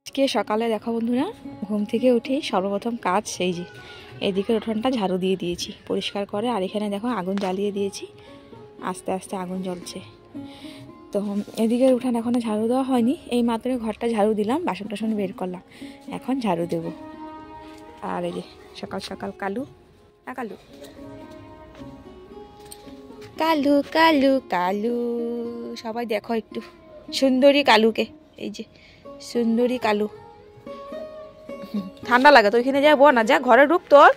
আজকে সকালে দেখো বন্ধুরা, ঘুম থেকে উঠেই সর্বপ্রথম কাজ সেই যে এদিকের উঠোনটা ঝাড়ু দিয়ে দিয়েছি পরিষ্কার করে। আর এখানে দেখো আগুন জ্বালিয়ে দিয়েছি, আস্তে আস্তে আগুন জ্বলছে। তো এদিকের উঠান এখনও ঝাড়ু দেওয়া হয়নি, এই মাত্র ঘরটা ঝাড়ু দিলাম, বাসন টাসন বের করলাম, এখন ঝাড়ু দেব। আর এই যে সকাল সকাল কালু কালু কালু কালু কালু, সবাই দেখো একটু সুন্দরী কালুকে, এই যে সুন্দরী কালু। ঠান্ডা লাগে তো ওইখানে যাবো না, যা ঘরে ঢুক, তোর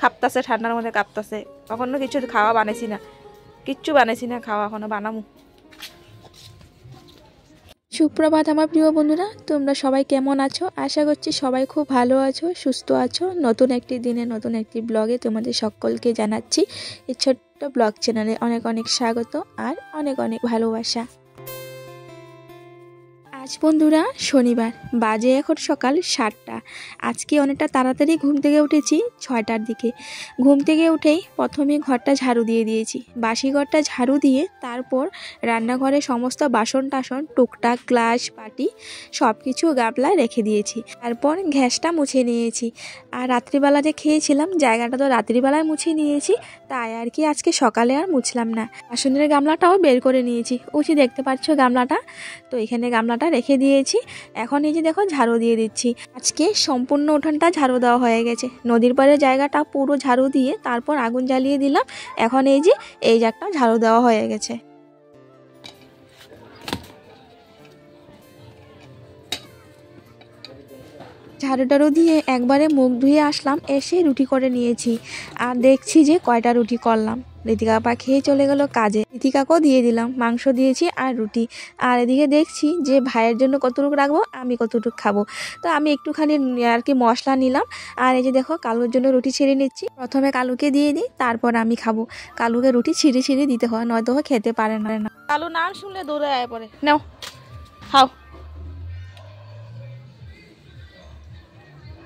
কাঁপতাছে, ঠান্ডার মধ্যে কাঁপতাছে। কখনো কিছু খাওয়া বানাইছি না, কিচ্ছু বানাইছি না খাওয়া, এখনো বানামু। সুপ্রভাত আমার প্রিয় বন্ধুরা, তোমরা সবাই কেমন আছো? আশা করছি সবাই খুব ভালো আছো, সুস্থ আছো। নতুন একটি দিনে নতুন একটি ব্লগে তোমাদের সকলকে জানাচ্ছি এই ছোট্ট ব্লগ চ্যানেলে অনেক অনেক স্বাগত আর অনেক অনেক ভালোবাসা। আজ বন্ধুরা শনিবার, বাজে এখন সকাল 7টা। আজকে অনেকটা তাড়াতাড়ি ঘুম থেকে উঠেছি, 6টার দিকে। ঘুম থেকে উঠেই প্রথমে ঘরটা ঝাড়ু দিয়ে দিয়েছি, বাসি ঘরটা ঝাড়ু দিয়ে তারপর রান্নাঘরে সমস্ত বাসন টাসন টুকটাক গ্লাস বাটি সব কিছু গামলায় রেখে দিয়েছি। তারপর গ্যাসটা মুছে নিয়েছি। আর রাত্রিবেলা যে খেয়েছিলাম জায়গাটা তো রাত্রিবেলায় মুছে নিয়েছি, তাই আর কি আজকে সকালে আর মুছলাম না। বাসনের গামলাটাও বের করে নিয়েছি, ওই দেখতে পাচ্ছ গামলাটা, তো এখানে গামলাটা রেখে দিয়েছি। এখন এই যে দেখো ঝাড়ু দিয়ে দিচ্ছি। আজকে সম্পূর্ণ উঠানটা ঝাড়ু দেওয়া হয়ে গেছে, নদীর পাড়ের জায়গাটা পুরো ঝাড়ু দিয়ে তারপর আগুন জ্বালিয়ে দিলাম। এখন এই যে এই জায়গাটা ঝাড়ু দেওয়া হয়ে গেছে। ঝাড়ু টাড়ু দিয়ে একবারে মুখ ধুয়ে আসলাম, এসে রুটি করে নিয়েছি। আর দেখছি যে কয়টা রুটি করলাম। ঋতিকা আপা খেয়ে চলে গেল কাজে, ঋতিকাকেও দিয়ে দিলাম, মাংস দিয়েছি আর রুটি। আর এদিকে দেখছি যে ভাইয়ের জন্য কতটুকু রাখবো, আমি কতটুকু খাবো। তো আমি একটুখানি আর কি মশলা নিলাম। আর এই যে দেখো কালুর জন্য রুটি ছিঁড়ে নিচ্ছি, প্রথমে কালুকে দিয়ে দিই, তারপর আমি খাবো। কালুকে রুটি ছিঁড়ে ছিঁড়ে দিতে হয়, নয়তো খেতে পারে না। কালু নাম শুনলে দৌড়ে আয় পড়ে, নাও খাও।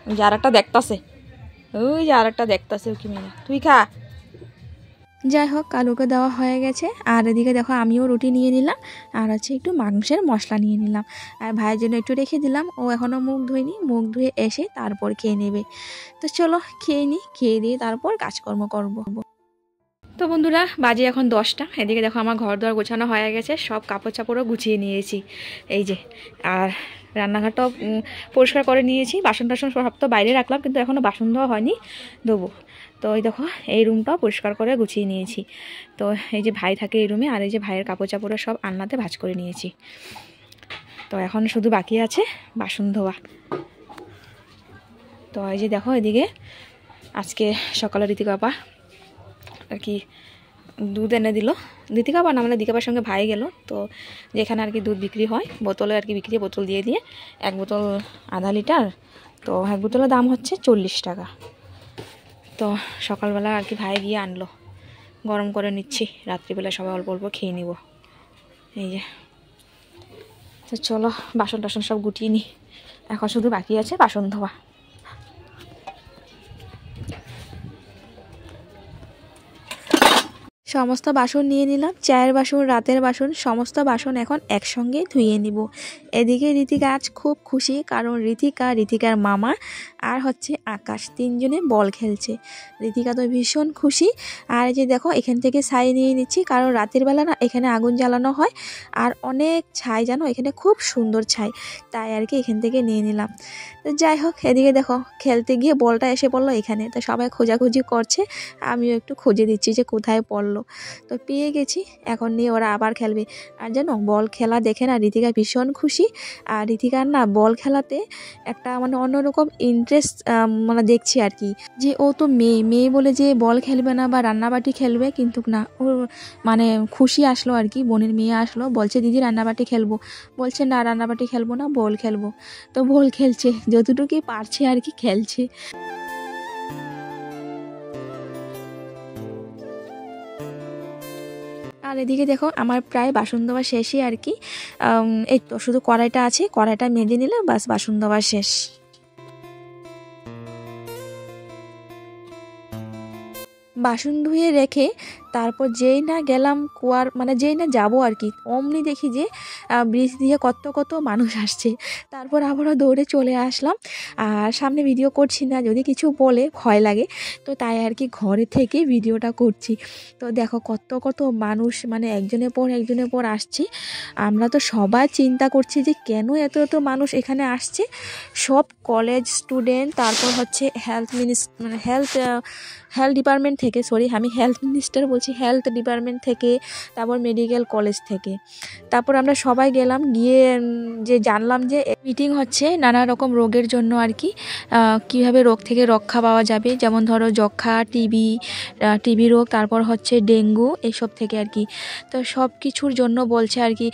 ওই যে আর একটা দেখতাছে, ওই যে আর একটা দেখতাছে, কি মেয়ে, তুই খা। যাই হোক কালুকে দেওয়া হয়ে গেছে। আর এদিকে দেখো আমিও রুটি নিয়ে নিলাম, আর হচ্ছে একটু মাংসের মশলা নিয়ে নিলাম। আর ভাইয়ের জন্য একটু রেখে দিলাম, ও এখনও মুখ ধুয়নি, মুখ ধুয়ে এসে তারপর খেয়ে নেবে। তো চলো খেয়ে নিই, খেয়ে দিয়ে তারপর কাজকর্ম করব। তো বন্ধুরা বাজে এখন 10টা। এদিকে দেখো আমার ঘর দোয়ার গোছানো হয়ে গেছে, সব কাপড় চাপড়ও গুছিয়ে নিয়েছি এই যে। আর রান্নাঘরটাও পরিষ্কার করে নিয়েছি, বাসন টাসন সব তো বাইরে রাখলাম, কিন্তু এখনও বাসন ধোয়া হয়নি, দেবো। তো ওই দেখো এই রুমটাও পরিষ্কার করে গুছিয়ে নিয়েছি। তো এই যে ভাই থাকে এই রুমে, আর এই যে ভাইয়ের কাপড় চাপড়ও সব আলনাতে ভাঁজ করে নিয়েছি। তো এখন শুধু বাকি আছে বাসন ধোয়া। তো এই যে দেখো এদিকে আজকে সকালে ঋতিকা আপা আর কি দুধ এনে দিল। ঋতিকা আপা না, মানে দীপিকার সঙ্গে ভাই গেল, তো যেখানে আর কি দুধ বিক্রি হয় বোতলে আর কি বিক্রি, বোতল দিয়ে দিয়ে 1 বোতল আধা লিটার, তো 1 বোতলের দাম হচ্ছে 40 টাকা। তো সকালবেলা আর কি ভাই গিয়ে আনলো, গরম করে নিচ্ছি, রাত্রিবেলা সবাই অল্প অল্প খেয়ে নিব এই যে। তো চলো বাসন টাসন সব গুটিয়ে নিই, এখন শুধু বাকি আছে বাসন ধোয়া। সমস্ত বাসন নিয়ে নিলাম, চায়ের বাসন, রাতের বাসন, সমস্ত বাসন এখন একসঙ্গে ধুয়ে নিব। এদিকে ঋতিকা আজ খুব খুশি, কারণ ঋতিকার মামা আর হচ্ছে আকাশ 3জনে বল খেলছে। ঋতিকা তো ভীষণ খুশি। আর এই যে দেখো এখান থেকে ছাই নিয়ে নিচ্ছি, কারণ রাতের বেলা না এখানে আগুন জ্বালানো হয়, আর অনেক ছাই, জানো এখানে খুব সুন্দর ছাই, তাই আর কি এখান থেকে নিয়ে নিলাম। তো যাই হোক এদিকে দেখো খেলতে গিয়ে বলটা এসে পড়লো এখানে, তো সবাই খোঁজাখুঁজি করছে, আমিও একটু খুঁজে দিচ্ছি যে কোথায় পড়লো। তো পেয়ে গেছি, এখন নিয়ে ওরা আবার খেলবে। আর জানো বল খেলা দেখে না ঋতিকা ভীষণ খুশি। আর ঋতিকার না বল খেলাতে একটা মানে অন্যরকম ইন্টারেস্ট মানে দেখছি আর কি, যে ও তো মেয়ে বলে যে বল খেলবে না বা রান্নাবাটি খেলবে, কিন্তু না ওর মানে খুশি আসলো আর কি। বোনের মেয়ে আসলো, বলছে দিদি রান্নাবাটি খেলবো, বলছে না রান্নাবাটি খেলবো না, বল খেলবো। তো বল খেলছে, যতটুকুই পারছে আর কি খেলছে। আর এদিকে দেখো আমার প্রায় বাসন ধোয়া শেষই আর কি। এই তো শুধু কড়াইটা আছে, কড়াইটা মেজে নিলে বাস বাসন ধোয়া শেষ। বাসন ধুয়ে রেখে তারপর যেই না গেলাম কুয়ার মানে যেই না যাবো আর কি, অমনি দেখি যে ব্রিজ দিয়ে কত কত মানুষ আসছে। তারপর আবারও দৌড়ে চলে আসলাম। আর সামনে ভিডিও করছি না, যদি কিছু বলে ভয় লাগে, তো তাই আর কি ঘরে থেকে ভিডিওটা করছি। তো দেখো কত কত মানুষ, মানে একজনের পর আসছে। আমরা তো সবাই চিন্তা করছি যে কেন এত এত মানুষ এখানে আসছে। সব কলেজ স্টুডেন্ট, তারপর হচ্ছে হেলথ ডিপার্টমেন্ট থেকে, সরি আমি হেলথ মিনিস্টার বলছি, হেলথ ডিপার্টমেন্ট থেকে, তারপর মেডিকেল কলেজ থেকে। তারপর আমরা সবাই গেলাম, গিয়ে যে জানলাম যে মিটিং হচ্ছে নানা রকম রোগের জন্য আর কি, কীভাবে রোগ থেকে রক্ষা পাওয়া যাবে, যেমন ধরো যক্ষা, টিবি রোগ, তারপর হচ্ছে ডেঙ্গু, এইসব থেকে আর কি। তো সব কিছুর জন্য বলছে আর কি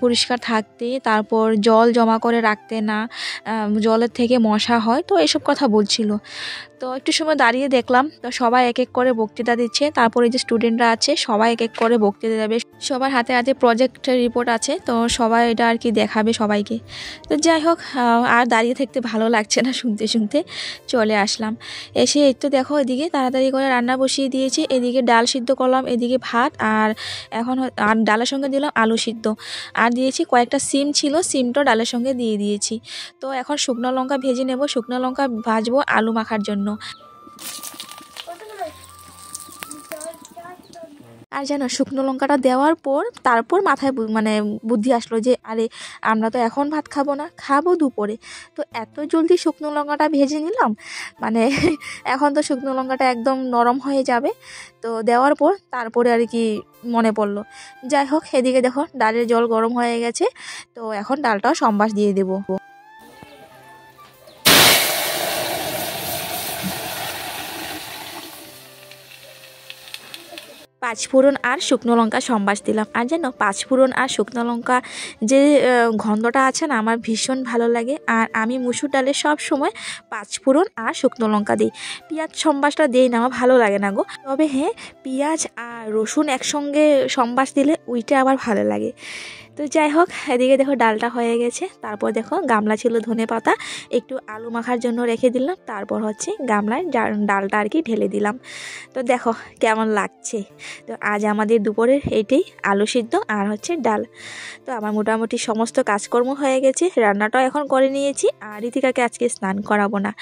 পরিষ্কার থাকতে, তারপর জল জমা করে রাখতে না, জলের থেকে মশা হয়, তো এসব কথা বলছিল। তো একটু সময় দাঁড়িয়ে দেখলাম, তো সবাই এক এক করে বক্তৃতা দিচ্ছে। তারপরে যে স্টুডেন্টরা আছে সবাই এক এক করে বক্তৃতা দেবে, সবার হাতে হাতে প্রজেক্টের রিপোর্ট আছে, তো সবাই এটা আর কি দেখাবে সবাইকে। তো যাই হোক, আর দাঁড়িয়ে থাকতে ভালো লাগছে না, শুনতে শুনতে চলে আসলাম। এসে এই তো দেখো এদিকে তাড়াতাড়ি করে রান্না বসিয়ে দিয়েছি, এদিকে ডাল সিদ্ধ করলাম, এদিকে ভাত, আর এখন আর ডালের সঙ্গে দিলাম আলু সিদ্ধ, আর দিয়েছি কয়েকটা সিম ছিল, সিমটাও ডালের সঙ্গে দিয়ে দিয়েছি। তো এখন শুকনো লঙ্কা ভেজে নেব, শুকনো লঙ্কা ভাজবো আলু মাখার জন্য। আর জানো শুকনো লঙ্কাটা দেওয়ার পর তারপর মাথায় মানে বুদ্ধি আসলো যে আরে আমরা তো এখন ভাত খাবো না, খাবো দুপুরে, তো এত জলদি শুকনো লঙ্কাটা ভেজে নিলাম, মানে এখন তো শুকনো লঙ্কাটা একদম নরম হয়ে যাবে। তো দেওয়ার পর তারপরে আর কি মনে পড়লো। যাই হোক, এদিকে দেখো ডালের জল গরম হয়ে গেছে, তো এখন ডালটাও সম্বাস দিয়ে দেবো। পাঁচফোড়ন আর শুকনো লঙ্কা সম্বাস দিলাম। আর জানো পাঁচফোড়ন আর শুকনো লঙ্কা যে গন্ধটা আছে না, আমার ভীষণ ভালো লাগে। আর আমি মুসুর ডালে সব সময় পাঁচফোড়ন আর শুকনো লঙ্কা দিই, পেঁয়াজ সম্বাসটা দিই না, আমার ভালো লাগে না গো। তবে হ্যাঁ, পেঁয়াজ আর রসুন একসঙ্গে সম্বাস দিলে ওইটা আবার ভালো লাগে। তো যাই হোক, এদিকে দেখো ডালটা হয়ে গেছে। তারপর দেখো গামলা ছিল ধনে পাতা, একটু আলু মাখার জন্য রেখে দিলাম, তারপর হচ্ছে গামলায় ডালটা আর কি ঢেলে দিলাম। তো দেখো কেমন লাগছে। তো আজ আমাদের দুপুরের এইটাই, আলু সিদ্ধ আর হচ্ছে ডাল। তো আমার মোটামুটি সমস্ত কাজকর্ম হয়ে গেছে, রান্নাটাও এখন করে নিয়েছি। আর ঋতিকাকে আজকে স্নান করাবো না।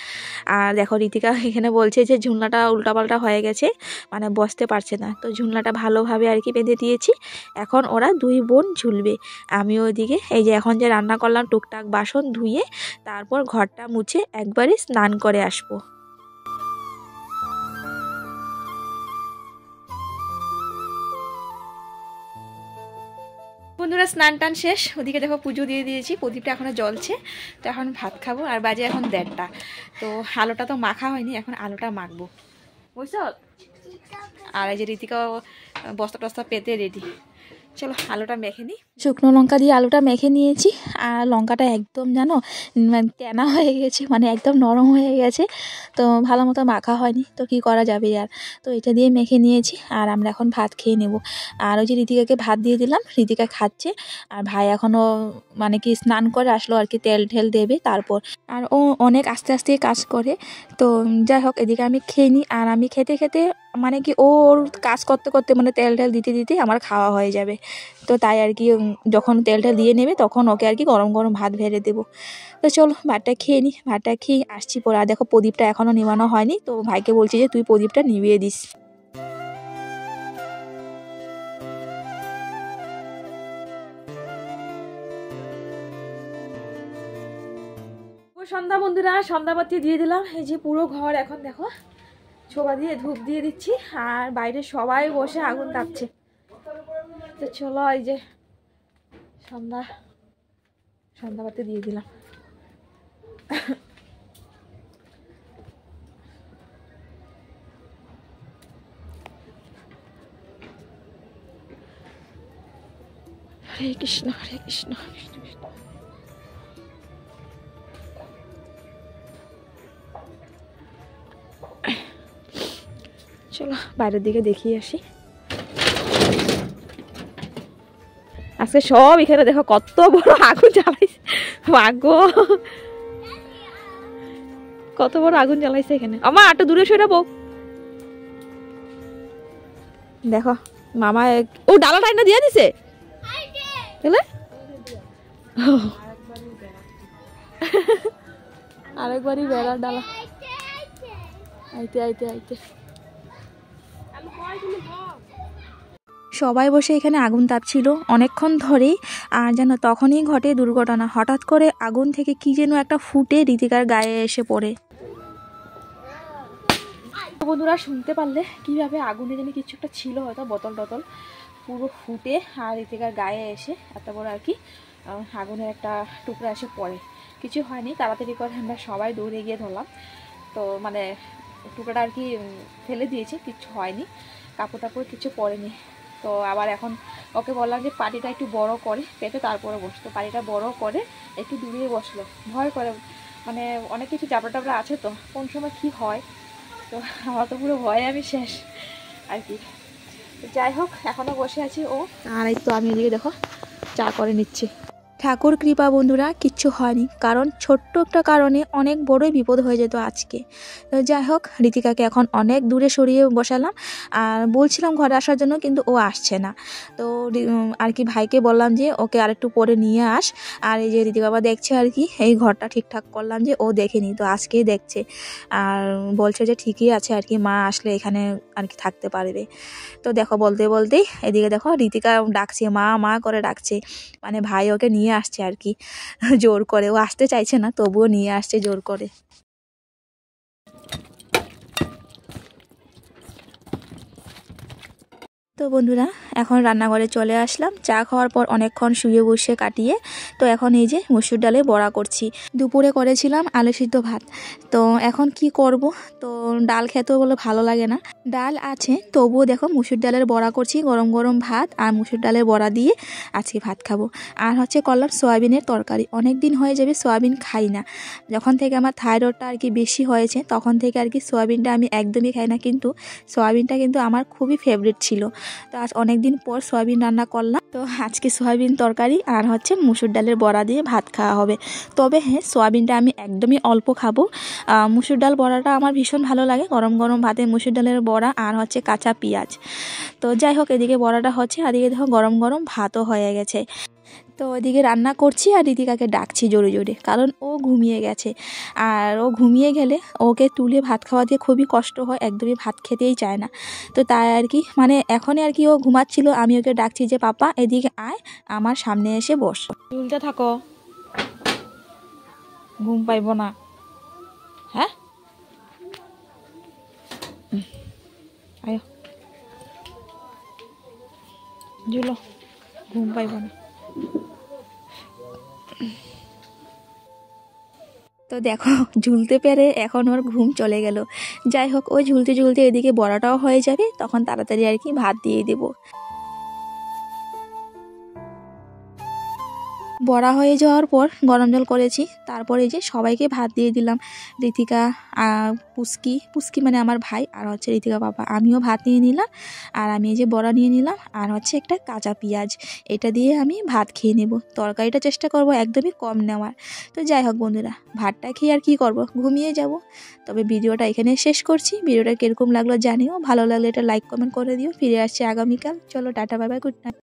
আর দেখো ঋতিকা এখানে বলছে যে ঝুলনাটা উল্টাপাল্টা হয়ে গেছে, মানে বসতে পারছে না। তো ঝুলনাটা ভালোভাবে আর কি বেঁধে দিয়েছি, এখন ওরা দুই বোন ঝুলবে। আমি ওইদিকে এই যে এখন যে রান্না করলাম টুকটাক বাসন ধুয়ে তারপর ঘরটা মুছে একবারে স্নান করে আসবো। বন্ধুরা স্নান টান শেষ, ওদিকে দেখো পুজো দিয়ে দিয়েছি, প্রদীপটা এখনও জ্বলছে। তো এখন ভাত খাবো, আর বাজে এখন 1:30। তো আলুটা তো মাখা হয়নি, এখন আলুটা মাখবো, বুঝছো। আর এই যে ঋতিকাও বস্তা টস্তা পেতে রেডি। চলো আলুটা মেখে নিই। শুকনো লঙ্কা দিয়ে আলুটা মেখে নিয়েছি, আর লঙ্কাটা একদম জানো টেনা হয়ে গেছে, মানে একদম নরম হয়ে গেছে, তো ভালো মতো মাখা হয়নি, তো কি করা যাবে আর। তো এটা দিয়ে মেখে নিয়েছি, আর আমরা এখন ভাত খেয়ে নেব। আর ওই যে ঋতিকাকে ভাত দিয়ে দিলাম, ঋতিকা খাচ্ছে। আর ভাই এখনও মানে কি স্নান করে আসলো আর কি, তেল ঠেল দেবে তারপর। আর ও অনেক আস্তে আস্তে কাজ করে। তো যাই হোক, এদিকে আমি খেয়ে নিই। আর আমি খেতে খেতে মানে কি ওর কাজ করতে করতে মানে তেল টেল দিতে দিতে আমার খাওয়া হয়ে যাবে। তো তাই আর কি যখন তেলটা দিয়ে নেবে তখন ওকে আর কি গরম গরম ভাত ভেড়ে দেবো। তো চলো ভাতটা খেয়ে নিই, ভাতটা খেয়ে আসছি পরে। আর দেখো প্রদীপটা এখনও নেভানো হয়নি, তো ভাইকে বলছি যে তুই প্রদীপটা নিভিয়ে দিস। সন্ধ্যা বন্ধুরা, সন্ধ্যাবাতি দিয়ে দিলাম। এই যে পুরো ঘর এখন দেখো ছোবা দিয়ে ধূপ দিয়ে দিচ্ছি, আর বাইরে সবাই বসে আগুন তাপছে। তো চলো এই যে সন্ধ্যাবাতি দিয়ে দিলাম। হরে কৃষ্ণ হরে কৃষ্ণ কৃষ্ণ কৃষ্ণ। চলো বাইরের দিকে দেখিয়ে আসি। আজকে সব এখানে দেখো কত বড় আগুন জ্বালাইছে, মাগো কত বড় আগুন জ্বালাইছে এখানে। আমা একটু দূরে সরে বউ। দেখো মামা ও ডালাটা না দিয়ে দিছে আরেকবারই বেড়ার ডালা আইতে আইতে আইতে সবাই বসে এখানে আগুন তাপছিল অনেকক্ষণ ধরেই। আর যেন তখনই ঘটে দুর্ঘটনা, হঠাৎ করে আগুন থেকে কি যেন একটা ফুটে ঋতিকার গায়ে এসে পড়ে। বন্ধুরা শুনতে পারলে কিভাবে আগুনে যেন কিছু একটা ছিল, হয়তো বোতল টতল, পুরো ফুটে আর ঋতিকার গায়ে এসে এত বড় আর কি আগুনের একটা টুকরা এসে পড়ে। কিছু হয়নি, তাড়াতাড়ি করে আমরা সবাই দৌড়ে গিয়ে ধরলাম। তো মানে টুকরাটা আর কি ফেলে দিয়েছে, কিছু হয়নি, কাপড় টাপড় কিছু পড়েনি। তো আবার এখন ওকে বললাম যে পাটিটা একটু বড় করে পেতে তারপরে বসতো, পাটিটা বড় করে একটু দূরে বসলো, ভয় করে, মানে অনেক কিছু চাপড়া টাপড়া আছে তো কোন সময় কি হয়। তো আমার তো পুরো ভয়ে আমি শেষ আর কি। যাই হোক এখনও বসে আছি ও, আর এই তো আমি এদিকে দেখো চা করে নিচ্ছি। ঠাকুর কৃপা বন্ধুরা, কিচ্ছু হয়নি, কারণ ছোট্ট একটা কারণে অনেক বড়ই বিপদ হয়ে যেত আজকে। তো যাই হোক ঋতিকাকে এখন অনেক দূরে সরিয়ে বসালাম, আর বলছিলাম ঘরে আসার জন্য, কিন্তু ও আসছে না। তো আর কি ভাইকে বললাম যে ওকে আরেকটু পরে নিয়ে আস। আর এই যে ঋতিকা বাবা দেখছে আর কি, এই ঘরটা ঠিকঠাক করলাম যে ও দেখেনি, তো আজকেই দেখছে আর বলছে যে ঠিকই আছে আর কি, মা আসলে এখানে আর কি থাকতে পারবে। তো দেখো বলতে বলতেই এদিকে দেখো ঋতিকা ডাকছে, মা মা করে ডাকছে, মানে ভাই ওকে নিয়ে আসছে আর কি জোর করে। ও আসতে চাইছে না, তবুও নিয়ে আসছে জোর করে। তো বন্ধুরা এখন রান্নাঘরে চলে আসলাম, চা খাওয়ার পর অনেকক্ষণ শুয়ে বসে কাটিয়ে। তো এখন এই যে মসুর ডালে বড়া করছি। দুপুরে করেছিলাম আলু সিদ্ধ ভাত, তো এখন কি করব, তো ডাল খেতেও বলে ভালো লাগে না, ডাল আছে তবুও দেখো মসুর ডালের বড়া করছি, গরম গরম ভাত আর মসুর ডালের বড়া দিয়ে আজকে ভাত খাবো। আর হচ্ছে করলাম সয়াবিনের তরকারি, অনেক দিন হয়ে যাবে সয়াবিন খাই না, যখন থেকে আমার থাইরয়েডটা আর কি বেশি হয়েছে তখন থেকে আর কি সয়াবিনটা আমি একদমই খাই না, কিন্তু সয়াবিনটা কিন্তু আমার খুবই ফেভারিট ছিল। তো আজ অনেকদিন পর সয়াবিন রান্না করলাম, তো আজকে সয়াবিন তরকারি আর হচ্ছে মুসুর ডালের বড়া দিয়ে ভাত খাওয়া হবে। তবে হ্যাঁ সয়াবিনটা আমি একদমই অল্প খাবো, মুসুর ডাল বড়াটা আমার ভীষণ ভালো লাগে, গরম গরম ভাতে মুসুর ডালের বড়া আর হচ্ছে কাঁচা পেঁয়াজ। তো যাই হোক এদিকে বড়াটা হচ্ছে, আর এদিকে দেখো গরম গরম ভাতও হয়ে গেছে। তো ওইদিকে রান্না করছি আর ঋতিকাকে ডাকছি জোরে জোরে, কারণ ও ঘুমিয়ে গেছে। আর ও ঘুমিয়ে গেলে ওকে তুলে ভাত খাওয়া দিয়ে খুবই কষ্ট হয়, একদমই ভাত খেতেই চায় না। তো তাই আর কি, মানে এখনই আর কি ও ঘুমাচ্ছিল, আমি ওকে ডাকছি যে পাপা এদিকে আয়, আমার সামনে এসে বস, তুলতে থাকো, ঘুম পাইব না। হ্যাঁ আয় জুলো, ঘুম পাইব না। তো দেখো ঝুলতে পেরে এখন ওর ঘুম চলে গেল। যাই হোক ওই ঝুলতে ঝুলতে এদিকে বড়াটাও হয়ে যাবে, তখন তাড়াতাড়ি আর কি ভাত দিয়ে দেবো। বড়া হয়ে যাওয়ার পর গরম জল করেছি, তারপরে যে সবাইকে ভাত দিয়ে দিলাম। ঋতিকা, পুস্কি মানে আমার ভাই, আর হচ্ছে ঋতিকা বাবা, আমিও ভাত নিয়ে নিলাম। আর আমি এই যে বড়া নিয়ে নিলাম আর হচ্ছে একটা কাঁচা পেঁয়াজ, এটা দিয়ে আমি ভাত খেয়ে নেব। তরকারিটা চেষ্টা করব একদমই কম নেওয়ার। তো যাই হোক বন্ধুরা, ভাতটা খেয়ে আর কি করব, ঘুমিয়ে যাব। তবে ভিডিওটা এখানে শেষ করছি। ভিডিওটা কীরকম লাগলো জানিও, ভালো লাগলে এটা লাইক কমেন্ট করে দিও। ফিরে আসছি আগামীকাল। চলো tata bye bye, good night.